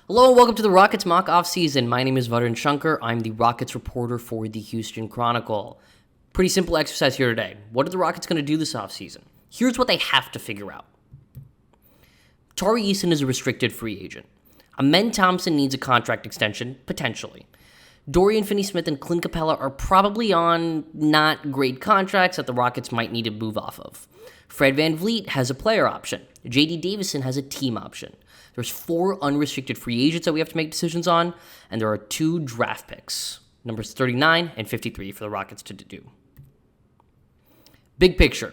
Hello and welcome to the Rockets Mock Offseason. My name is Varun Shankar. I'm the Rockets reporter for the Houston Chronicle. Pretty simple exercise here today. What are the Rockets going to do this offseason? Here's what they have to figure out. Tari Eason is a restricted free agent. Amen Thompson needs a contract extension, potentially. Dorian Finney-Smith and Clint Capella are probably on not great contracts that the Rockets might need to move off of. Fred VanVleet has a player option. J.D. Davison has a team option. There's 4 unrestricted free agents that we have to make decisions on, and there are 2 draft picks, numbers 39 and 53 for the Rockets to do. Big picture.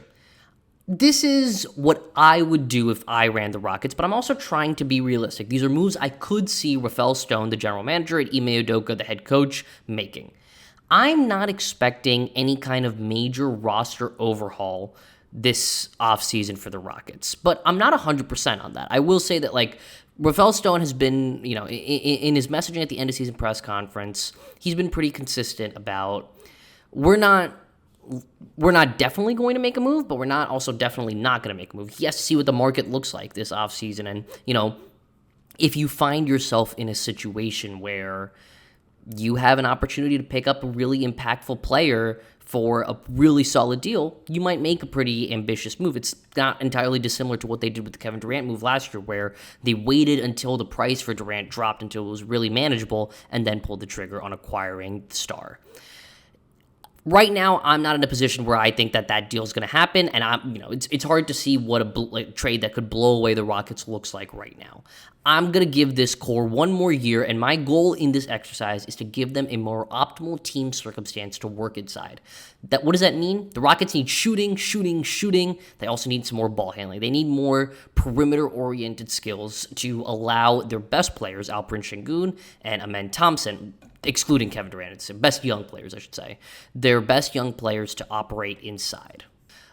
This is what I would do if I ran the Rockets, but I'm also trying to be realistic. These are moves I could see Rafael Stone, the general manager, and Ime Udoka, the head coach, making. I'm not expecting any kind of major roster overhaul this offseason for the Rockets, but I'm not 100% on that. I will say that, Rafael Stone has been, in his messaging at the end of season press conference, he's been pretty consistent about we're not definitely going to make a move, but we're not also definitely not going to make a move. He has to see what the market looks like this offseason. And, if you find yourself in a situation where you have an opportunity to pick up a really impactful player for a really solid deal, you might make a pretty ambitious move. It's not entirely dissimilar to what they did with the Kevin Durant move last year, where they waited until the price for Durant dropped until it was really manageable and then pulled the trigger on acquiring the star. Right now, I'm not in a position where I think that deal is going to happen, and it's hard to see what a trade that could blow away the Rockets looks like right now. I'm going to give this core one more year, and my goal in this exercise is to give them a more optimal team circumstance to work inside. What does that mean? The Rockets need shooting. They also need some more ball handling. They need more perimeter-oriented skills to allow their best players, Alperen Sengun and Amen Thompson, excluding Kevin Durant, it's their best young players, I should say, their best young players to operate inside.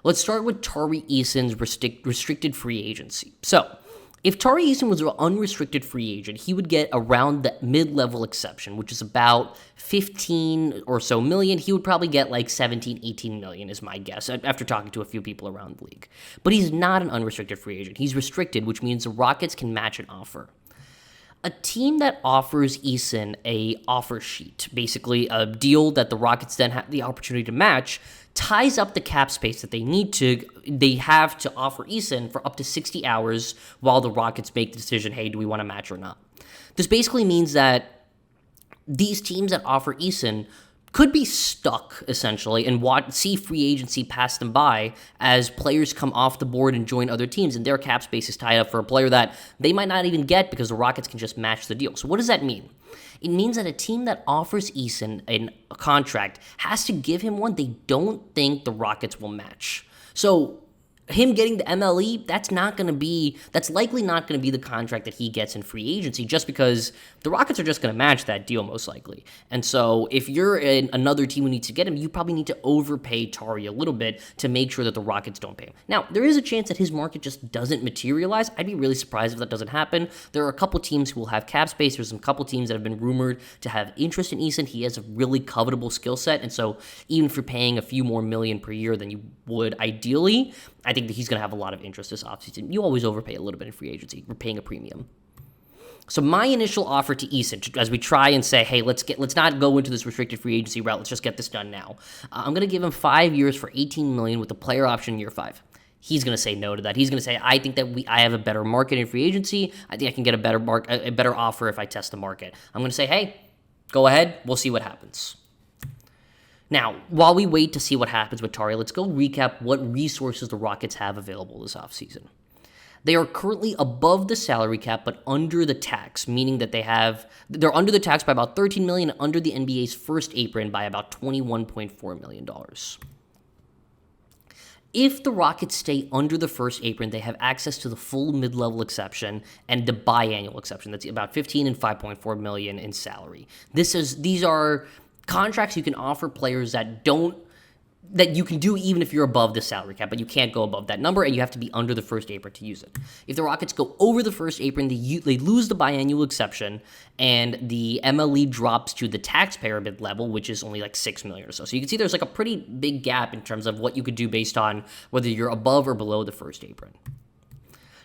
Let's start with Tari Eason's restricted free agency. So, if Tari Eason was an unrestricted free agent, he would get around the mid-level exception, which is about 15 or so million. He would probably get like 17, 18 million is my guess, after talking to a few people around the league. But he's not an unrestricted free agent. He's restricted, which means the Rockets can match an offer. A team that offers Eason a offer sheet, basically a deal that the Rockets then have the opportunity to match, ties up the cap space that they have to offer Eason for up to 60 hours while the Rockets make the decision, hey, do we want to match or not? This basically means that these teams that offer Eason could be stuck, essentially, and see free agency pass them by as players come off the board and join other teams, and their cap space is tied up for a player that they might not even get because the Rockets can just match the deal. So what does that mean? It means that a team that offers Eason a contract has to give him one they don't think the Rockets will match. So him getting the MLE, that's likely not going to be the contract that he gets in free agency, just because the Rockets are just going to match that deal most likely. And so if you're another team who needs to get him, you probably need to overpay Tari a little bit to make sure that the Rockets don't pay him. Now, there is a chance that his market just doesn't materialize. I'd be really surprised if that doesn't happen. There are a couple teams who will have cap space. There's some couple teams that have been rumored to have interest in Eason. He has a really covetable skill set, and so even if you're paying a few more million per year than you would ideally, I think that he's going to have a lot of interest this offseason. You always overpay a little bit in free agency. We're paying a premium. So my initial offer to Eason, as we try and say, hey, let's not go into this restricted free agency route. Let's just get this done now. I'm going to give him 5 years for $18 million with a player option in year 5. He's going to say no to that. He's going to say, I think that I have a better market in free agency. I think I can get a better offer if I test the market. I'm going to say, hey, go ahead. We'll see what happens. Now, while we wait to see what happens with Tari, let's go recap what resources the Rockets have available this offseason. They are currently above the salary cap, but under the tax, meaning that they're under the tax by about $13 million, and under the NBA's first apron by about $21.4 million. If the Rockets stay under the first apron, they have access to the full mid-level exception and the biannual exception. That's about $15 and $5.4 million in salary. These are contracts you can offer players that you can do even if you're above the salary cap, but you can't go above that number, and you have to be under the first apron to use it. If the Rockets go over the first apron, they lose the biannual exception, and the MLE drops to the taxpayer bid level, which is only like $6 million or so. So you can see there's like a pretty big gap in terms of what you could do based on whether you're above or below the first apron.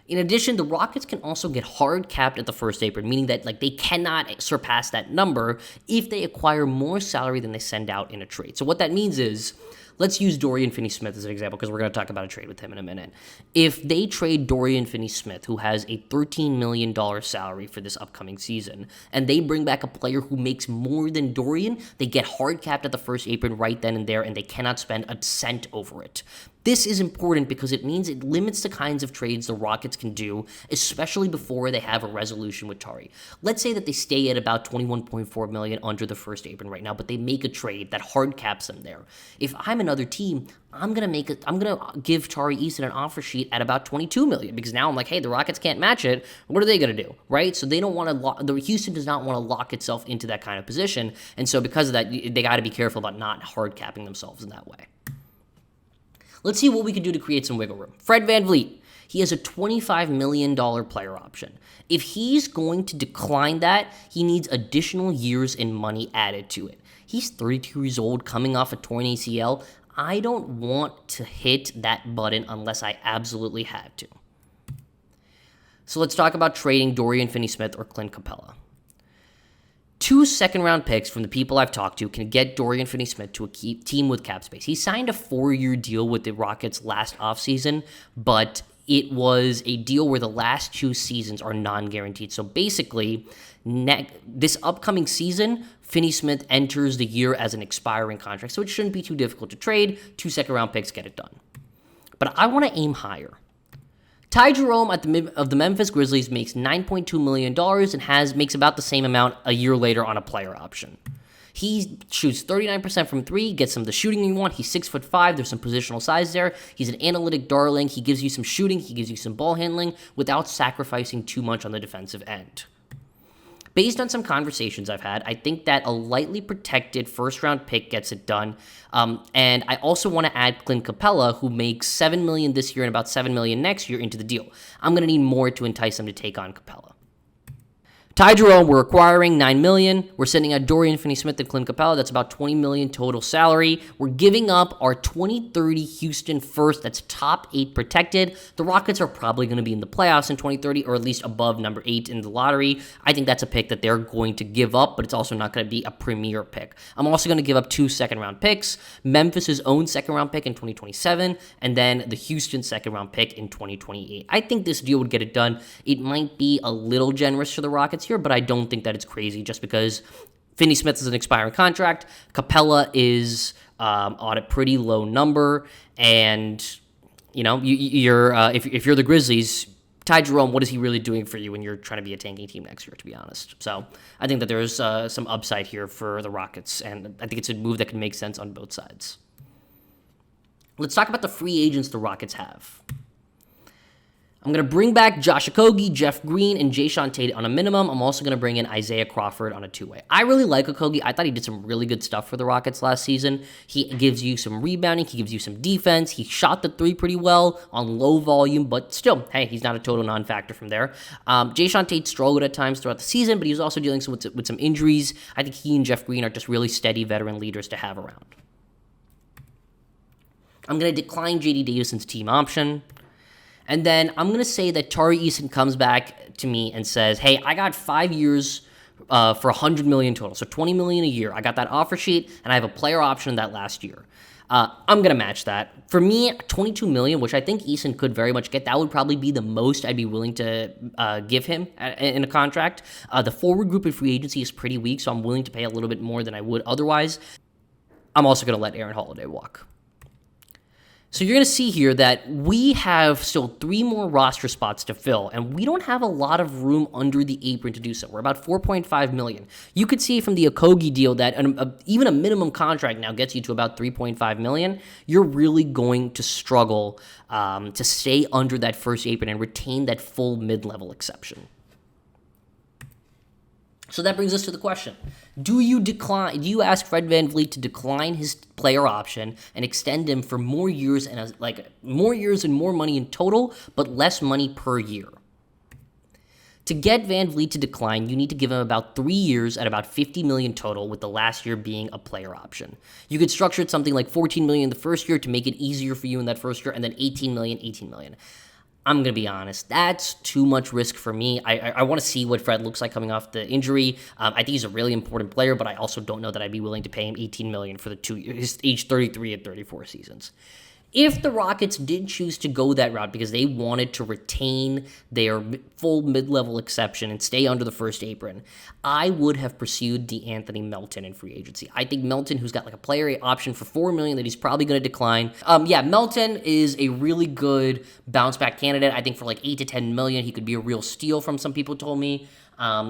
In addition, the Rockets can also get hard capped at the first apron, meaning that they cannot surpass that number if they acquire more salary than they send out in a trade. So what that means is, let's use Dorian Finney-Smith as an example because we're going to talk about a trade with him in a minute. If they trade Dorian Finney-Smith, who has a $13 million salary for this upcoming season, and they bring back a player who makes more than Dorian, they get hard capped at the first apron right then and there, and they cannot spend a cent over it. This is important because it means it limits the kinds of trades the Rockets can do, especially before they have a resolution with Tari. Let's say that they stay at about $21.4 million under the first apron right now, but they make a trade that hard caps them there. If I'm another team, I'm gonna give Tari Eason an offer sheet at about $22 million because now I'm like, hey, the Rockets can't match it. What are they gonna do, right? So they don't want to. Houston does not want to lock itself into that kind of position, and so because of that, they got to be careful about not hard capping themselves in that way. Let's see what we can do to create some wiggle room. Fred VanVleet, he has a $25 million player option. If he's going to decline that, he needs additional years and money added to it. He's 32 years old, coming off a torn ACL. I don't want to hit that button unless I absolutely have to. So let's talk about trading Dorian Finney-Smith or Clint Capella. 2 second-round picks from the people I've talked to can get Dorian Finney-Smith to a team with cap space. He signed a 4-year deal with the Rockets last offseason, but it was a deal where the last 2 seasons are non-guaranteed. So basically, this upcoming season, Finney-Smith enters the year as an expiring contract, so it shouldn't be too difficult to trade. 2 second-round picks get it done. But I want to aim higher. Ty Jerome of the Memphis Grizzlies makes $9.2 million and makes about the same amount a year later on a player option. He shoots 39% from 3, gets him the shooting you want. He's 6'5". There's some positional size there. He's an analytic darling. He gives you some shooting. He gives you some ball handling without sacrificing too much on the defensive end. Based on some conversations I've had, I think that a lightly protected first-round pick gets it done. And I also want to add Clint Capella, who makes $7 million this year and about $7 million next year, into the deal. I'm going to need more to entice them to take on Capella. Ty Jerome, we're acquiring $9 million. We're sending out Dorian Finney-Smith and Clint Capella. That's about $20 million total salary. We're giving up our 2030 Houston first. That's top 8 protected. The Rockets are probably going to be in the playoffs in 2030, or at least above number 8 in the lottery. I think that's a pick that they're going to give up, but it's also not going to be a premier pick. I'm also going to give up 2 second-round picks, Memphis' own second-round pick in 2027, and then the Houston second-round pick in 2028. I think this deal would get it done. It might be a little generous for the Rockets here, but I don't think that it's crazy just because Finney-Smith is an expiring contract. Capella is on a pretty low number, and if you're the Grizzlies, Ty Jerome, what is he really doing for you when you're trying to be a tanking team next year, to be honest? So I think that there's some upside here for the Rockets, and I think it's a move that can make sense on both sides. Let's talk about the free agents the Rockets have. I'm going to bring back Josh Okogie, Jeff Green, and Jae'Sean Tate on a minimum. I'm also going to bring in Isaiah Crawford on a 2-way. I really like Okogie. I thought he did some really good stuff for the Rockets last season. He gives you some rebounding. He gives you some defense. He shot the 3 pretty well on low volume, but still, hey, he's not a total non-factor from there. Jae'Sean Tate struggled at times throughout the season, but he was also dealing with some injuries. I think he and Jeff Green are just really steady veteran leaders to have around. I'm going to decline J.D. Davison's team option. And then I'm going to say that Tari Eason comes back to me and says, hey, I got 5 years for $100 million total, so $20 million a year. I got that offer sheet, and I have a player option that last year. I'm going to match that. For me, $22 million, which I think Eason could very much get, that would probably be the most I'd be willing to give him in a contract. The forward group in free agency is pretty weak, so I'm willing to pay a little bit more than I would otherwise. I'm also going to let Aaron Holiday walk. So you're going to see here that we have still 3 more roster spots to fill, and we don't have a lot of room under the apron to do so. We're about $4.5 million. You could see from the Okogie deal that even a minimum contract now gets you to about $3.5 million. You're really going to struggle to stay under that first apron and retain that full mid-level exception. So that brings us to the question. Do you ask Fred VanVleet to decline his player option and extend him for more years and more years and more money in total, but less money per year? To get VanVleet to decline, you need to give him about 3 years at about $50 million total, with the last year being a player option. You could structure it something like $14 million the first year to make it easier for you in that first year, and then $18 million. I'm going to be honest. That's too much risk for me. I want to see what Fred looks like coming off the injury. I think he's a really important player, but I also don't know that I'd be willing to pay him $18 million for the 2 years, his age 33 and 34 seasons. If the Rockets did choose to go that route because they wanted to retain their full mid-level exception and stay under the first apron, I would have pursued DeAnthony Melton in free agency. I think Melton, who's got like a player option for $4 million that he's probably going to decline. Melton is a really good bounce-back candidate. I think for like $8 to $10 million, he could be a real steal from some people told me.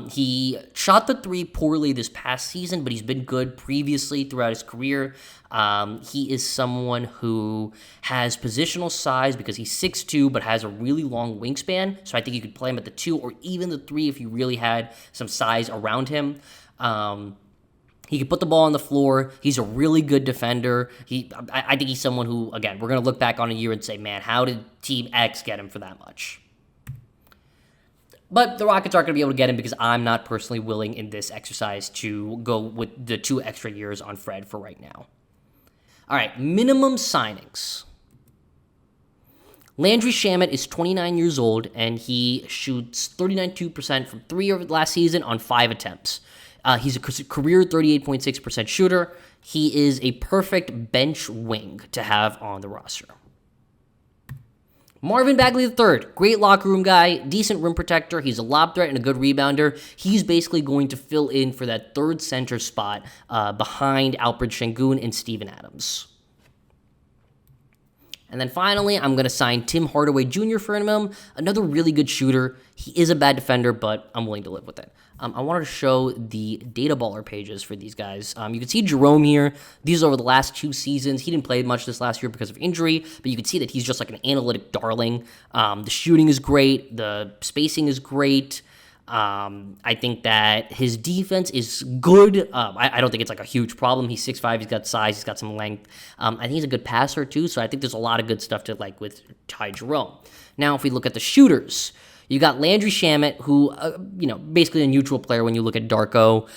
He shot the three poorly this past season, but he's been good previously throughout his career. He is someone who has positional size because he's 6'2", but has a really long wingspan. So I think you could play him at the 2 or even the 3 if you really had some size around him. He can put the ball on the floor. He's a really good defender. I think he's someone who, again, we're going to look back on a year and say, man, how did Team X get him for that much? But the Rockets aren't going to be able to get him because I'm not personally willing in this exercise to go with the 2 extra years on Fred for right now. All right, minimum signings. Landry Shamet is 29 years old, and he shoots 39.2% from 3 over last season on 5 attempts. He's a career 38.6% shooter. He is a perfect bench wing to have on the roster. Marvin Bagley III, great locker room guy, decent rim protector. He's a lob threat and a good rebounder. He's basically going to fill in for that third center spot behind Alfred Sengun and Steven Adams. And then finally, I'm going to sign Tim Hardaway Jr. for him. Another really good shooter. He is a bad defender, but I'm willing to live with it. I wanted to show the data baller pages for these guys. You can see Jerome here. These are over the last 2 seasons. He didn't play much this last year because of injury, but you can see that he's just like an analytic darling. The shooting is great. The spacing is great. I think that his defense is good. I don't think it's like a huge problem. He's 6'5", he's got size, he's got some length. I think he's a good passer too, so I think there's a lot of good stuff to like with Ty Jerome. Now, if we look at the shooters, you got Landry Shamet, who, basically a neutral player when you look at Darko.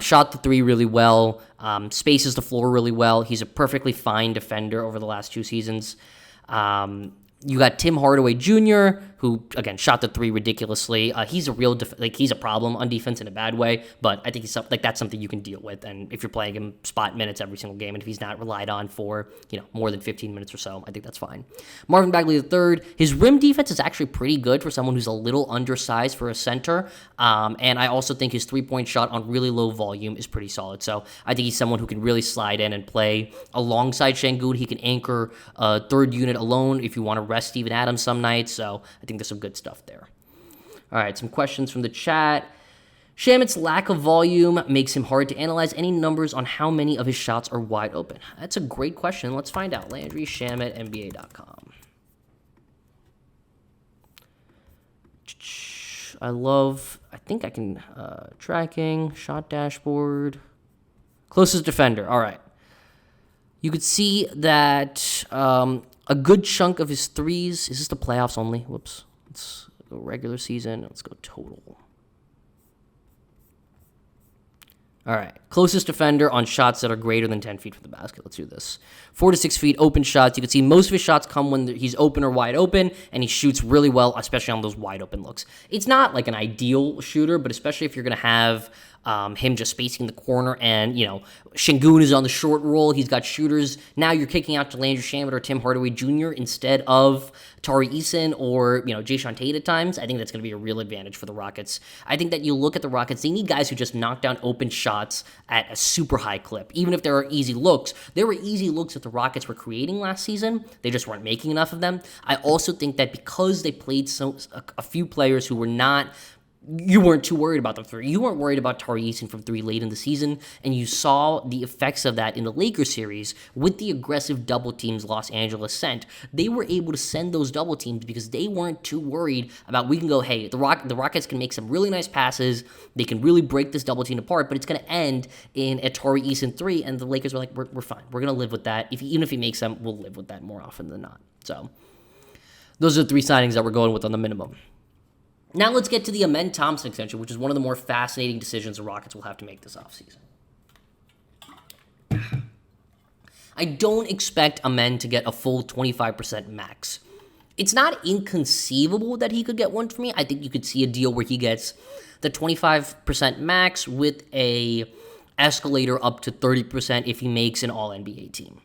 Shot the 3 really well, spaces the floor really well. He's a perfectly fine defender over the last 2 seasons. You got Tim Hardaway Jr., who, again, shot the 3 ridiculously. He's a real, he's a problem on defense in a bad way, but I think he's that's something you can deal with. And if you're playing him spot minutes every single game, and if he's not relied on for, more than 15 minutes or so, I think that's fine. Marvin Bagley III, his rim defense is actually pretty good for someone who's a little undersized for a center. And I also think his 3-point shot on really low volume is pretty solid. So I think he's someone who can really slide in and play alongside Sengun. He can anchor a third unit alone if you want to rest Steven Adams some nights. So I think there's some good stuff there. All right, some questions from the chat. Shamet's lack of volume makes him hard to analyze. Any numbers on how many of his shots are wide open? That's a great question. Let's find out. Landry Shamet, NBA.com. I think I can, tracking, shot dashboard. Closest defender, all right. You could see that a good chunk of his threes, is this the playoffs only? Whoops. Let's go regular season. Let's go total. All right. Closest defender on shots that are greater than 10 feet from the basket. Let's do this. 4 to 6 feet, open shots. You can see most of his shots come when he's open or wide open, and he shoots really well, especially on those wide open looks. It's not like an ideal shooter, but especially if you're going to have him just spacing the corner and, Sengun is on the short roll. He's got shooters. Now you're kicking out to Landry Shamet or Tim Hardaway Jr. instead of Tari Eason or, Jayshawn Tate at times. I think that's going to be a real advantage for the Rockets. I think that you look at the Rockets, they need guys who just knock down open shots at a super high clip. Even if there are easy looks, there were easy looks that the Rockets were creating last season. They just weren't making enough of them. I also think that because they played a few players who were not, you weren't too worried about them 3. You weren't worried about Tari Eason from 3 late in the season, and you saw the effects of that in the Lakers series with the aggressive double teams Los Angeles sent. They were able to send those double teams because they weren't too worried about, we can go, hey, the Rockets can make some really nice passes, they can really break this double team apart, but it's going to end in a Tari Eason 3, and the Lakers were like, we're fine. We're going to live with that. Even if he makes them, we'll live with that more often than not. So those are the 3 signings that we're going with on the minimum. Now let's get to the Amen Thompson extension, which is one of the more fascinating decisions the Rockets will have to make this offseason. I don't expect Amen to get a full 25% max. It's not inconceivable that he could get one for me. I think you could see a deal where he gets the 25% max with a escalator up to 30% if he makes an All-NBA team.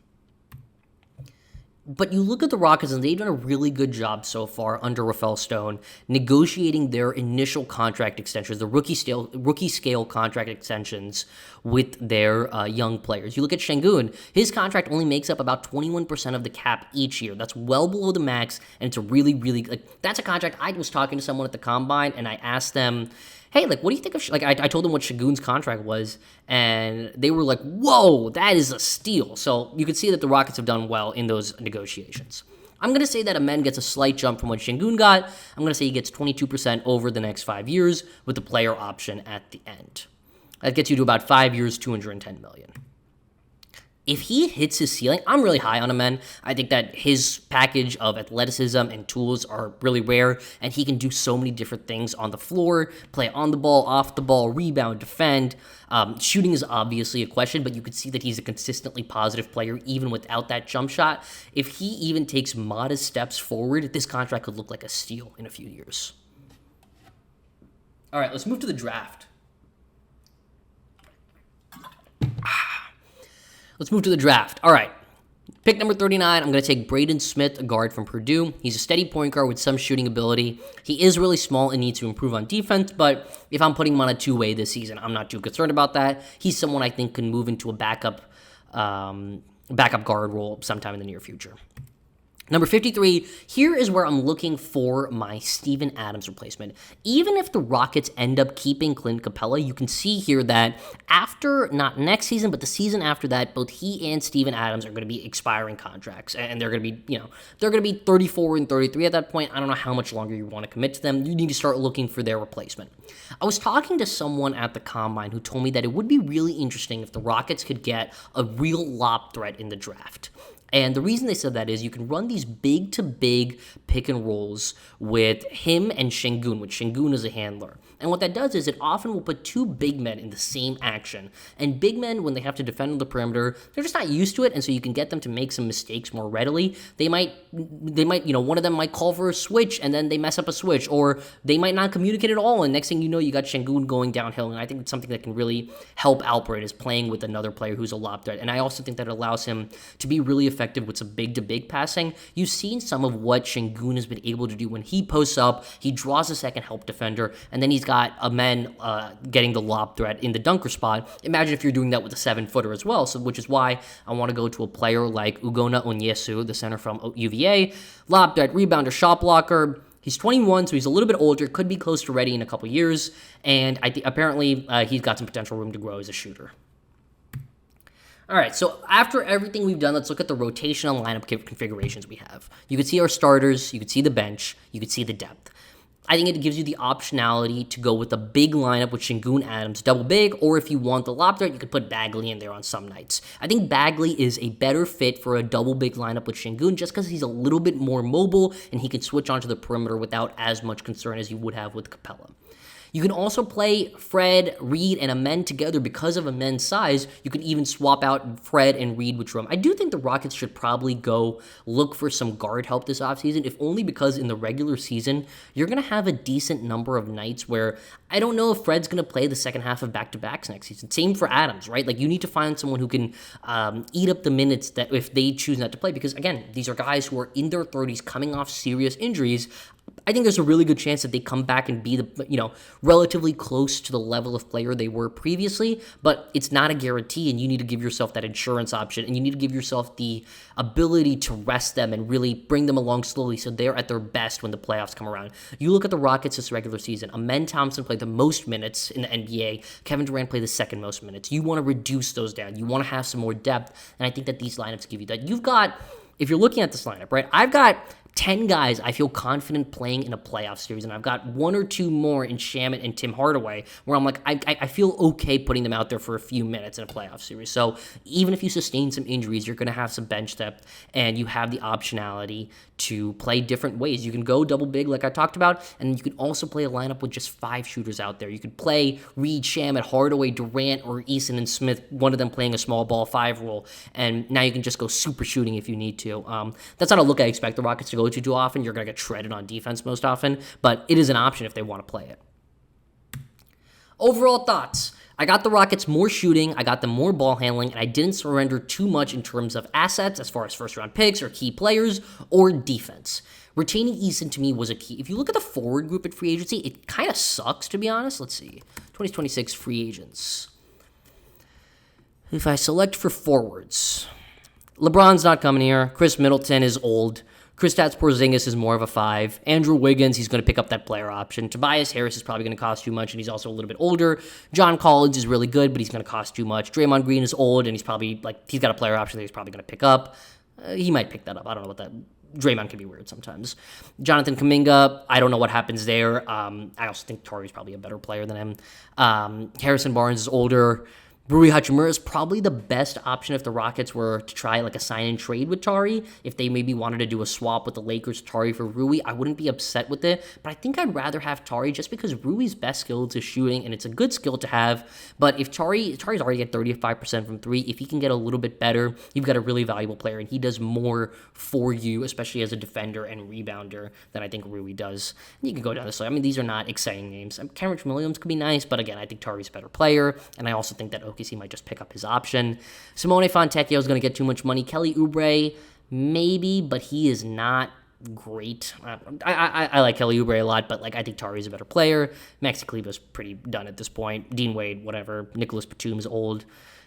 But you look at the Rockets, and they've done a really good job so far under Rafael Stone negotiating their initial contract extensions, the rookie scale contract extensions with their young players. You look at Şengün, his contract only makes up about 21% of the cap each year. That's well below the max, and it's a really, really, that's a contract. I was talking to someone at the Combine, and I asked them, hey, what do you think of, I told them what Şengün's contract was, and they were like, whoa, that is a steal. So you can see that the Rockets have done well in those negotiations. I'm going to say that Amen gets a slight jump from what Şengün got. I'm going to say he gets 22% over the next 5 years with the player option at the end. That gets you to about 5 years, $210 million. If he hits his ceiling, I'm really high on Amen. I think that his package of athleticism and tools are really rare, and he can do so many different things on the floor, play on the ball, off the ball, rebound, defend. Shooting is obviously a question, but you can see that he's a consistently positive player even without that jump shot. If he even takes modest steps forward, this contract could look like a steal in a few years. All right, let's move to the draft. Let's move to the draft. All right. Pick number 39, I'm going to take Braden Smith, a guard from Purdue. He's a steady point guard with some shooting ability. He is really small and needs to improve on defense, but if I'm putting him on a two-way this season, I'm not too concerned about that. He's someone I think can move into a backup guard role sometime in the near future. Number 53, here is where I'm looking for my Steven Adams replacement. Even if the Rockets end up keeping Clint Capella, you can see here that after, not next season, but the season after that, both he and Steven Adams are going to be expiring contracts. And they're going to be, they're going to be 34 and 33 at that point. I don't know how much longer you want to commit to them. You need to start looking for their replacement. I was talking to someone at the Combine who told me that it would be really interesting if the Rockets could get a real lob threat in the draft. And the reason they said that is you can run these big-to-big pick and rolls with him and Şengün, with Şengün as a handler. And what that does is it often will put two big men in the same action. And big men, when they have to defend on the perimeter, they're just not used to it, and so you can get them to make some mistakes more readily. They might, one of them might call for a switch, and then they mess up a switch, or they might not communicate at all, and next thing you know, you got Şengün going downhill. And I think it's something that can really help Alpert is playing with another player who's a lob threat. And I also think that it allows him to be really effective with some big-to-big passing. You've seen some of what Şengün has been able to do when he posts up, he draws a second help defender, and then he's got Amen getting the lob threat in the dunker spot. Imagine if you're doing that with a 7-footer as well, so which is why I want to go to a player like Ugonna Onyesu, the center from UVA. Lob threat, rebounder, shot blocker. He's 21, so he's a little bit older, could be close to ready in a couple years, and apparently he's got some potential room to grow as a shooter. All right, so after everything we've done, let's look at the rotational lineup configurations we have. You can see our starters, you can see the bench, you can see the depth. I think it gives you the optionality to go with a big lineup with Şengün, Adams, double big, or if you want the lob threat, you could put Bagley in there on some nights. I think Bagley is a better fit for a double big lineup with Şengün just because he's a little bit more mobile and he can switch onto the perimeter without as much concern as you would have with Capella. You can also play Fred, Reed, and Amen together because of Amen's size. You can even swap out Fred and Reed with Jerome. I do think the Rockets should probably go look for some guard help this offseason, if only because in the regular season, you're going to have a decent number of nights where I don't know if Fred's going to play the second half of back-to-backs next season. Same for Adams, right? Like, you need to find someone who can eat up the minutes that if they choose not to play, because, again, these are guys who are in their 30s coming off serious injuries. I think there's a really good chance that they come back and be relatively close to the level of player they were previously, but it's not a guarantee, and you need to give yourself that insurance option, and you need to give yourself the ability to rest them and really bring them along slowly so they're at their best when the playoffs come around. You look at the Rockets this regular season, Amen Thompson played the most minutes in the NBA, Kevin Durant played the second most minutes. You want to reduce those down. You want to have some more depth, and I think that these lineups give you that. You've got, if you're looking at this lineup, right, I've got 10 guys I feel confident playing in a playoff series, and I've got one or two more in Shamet and Tim Hardaway where I'm like, I feel okay putting them out there for a few minutes in a playoff series. So even if you sustain some injuries, you're going to have some bench depth, and you have the optionality to play different ways. You can go double big like I talked about, and you can also play a lineup with just 5 shooters out there. You could play Reed, Shamet, Hardaway, Durant, or Eason and Smith, one of them playing a small ball 5 role, and now you can just go super shooting if you need to. That's not a look I expect the Rockets to go go to too often, you're going to get shredded on defense most often, but it is an option if they want to play it. Overall thoughts. I got the Rockets more shooting, I got them more ball handling, and I didn't surrender too much in terms of assets as far as first-round picks or key players or defense. Retaining Eason to me was a key. If you look at the forward group at free agency, it kind of sucks, to be honest. Let's see. 2026 free agents. If I select for forwards, LeBron's not coming here. Chris Middleton is old. Kristaps Porzingis is more of a 5. Andrew Wiggins, he's going to pick up that player option. Tobias Harris is probably going to cost too much, and he's also a little bit older. John Collins is really good, but he's going to cost too much. Draymond Green is old, and he's probably, he's got a player option that he's probably going to pick up. He might pick that up. I don't know what that... Draymond can be weird sometimes. Jonathan Kuminga, I don't know what happens there. I also think Tari's probably a better player than him. Harrison Barnes is older. Rui Hachimura is probably the best option if the Rockets were to try a sign and trade with Tari. If they maybe wanted to do a swap with the Lakers, Tari for Rui, I wouldn't be upset with it. But I think I'd rather have Tari just because Rui's best skill is shooting, and it's a good skill to have. But if Tari's already at 35% from 3, if he can get a little bit better, you've got a really valuable player, and he does more for you, especially as a defender and rebounder, than I think Rui does. And you can go down this way. I mean, these are not exciting names. Kenrich Williams could be nice, but again, I think Tari's a better player, and I also think that OKC might just pick up his option. Simone Fontecchio is going to get too much money. Kelly Oubre, maybe, but he is not great. I like Kelly Oubre a lot, but I think Tari's a better player. Maxi Kleber's pretty done at this point. Dean Wade, whatever. Nicholas Batum's old.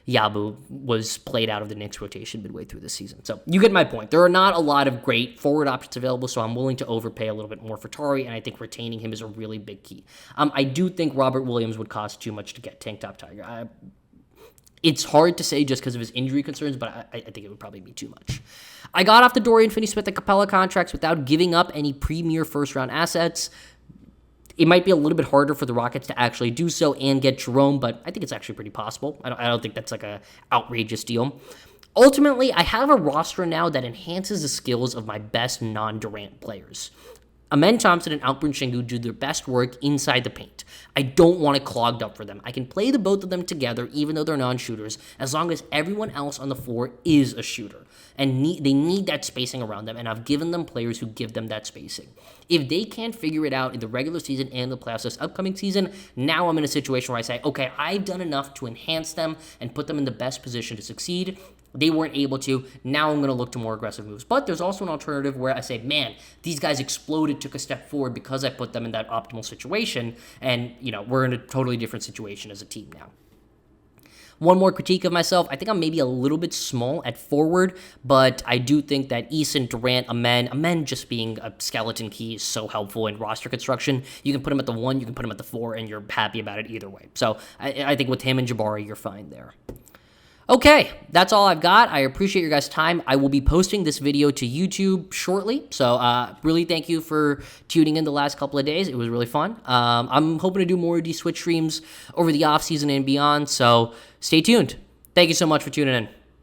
Yabu was played out of the Knicks rotation midway through the season. So you get my point. There are not a lot of great forward options available, so I'm willing to overpay a little bit more for Tari, and I think retaining him is a really big key. I do think Robert Williams would cost too much to get Tank Top Tiger. It's hard to say just because of his injury concerns, but I think it would probably be too much. I got off the Dorian Finney-Smith and Capella contracts without giving up any premier first-round assets. It might be a little bit harder for the Rockets to actually do so and get Jerome, but I think it's actually pretty possible. I don't think that's an outrageous deal. Ultimately, I have a roster now that enhances the skills of my best non-Durant players. Amen Thompson and Varun Shankar do their best work inside the paint. I don't want it clogged up for them. I can play the both of them together, even though they're non-shooters, as long as everyone else on the floor is a shooter. And they need that spacing around them, and I've given them players who give them that spacing. If they can't figure it out in the regular season and the playoffs this upcoming season, now I'm in a situation where I say, okay, I've done enough to enhance them and put them in the best position to succeed. They weren't able to. Now I'm going to look to more aggressive moves. But there's also an alternative where I say, man, these guys exploded, took a step forward because I put them in that optimal situation. And, we're in a totally different situation as a team now. One more critique of myself. I think I'm maybe a little bit small at forward, but I do think that Eason, Durant, Amen just being a skeleton key is so helpful in roster construction. You can put him at the 1, you can put him at the 4, and you're happy about it either way. So I think with him and Jabari, you're fine there. Okay, that's all I've got. I appreciate your guys' time. I will be posting this video to YouTube shortly, so really thank you for tuning in the last couple of days. It was really fun. I'm hoping to do more of these Switch streams over the offseason and beyond, so stay tuned. Thank you so much for tuning in.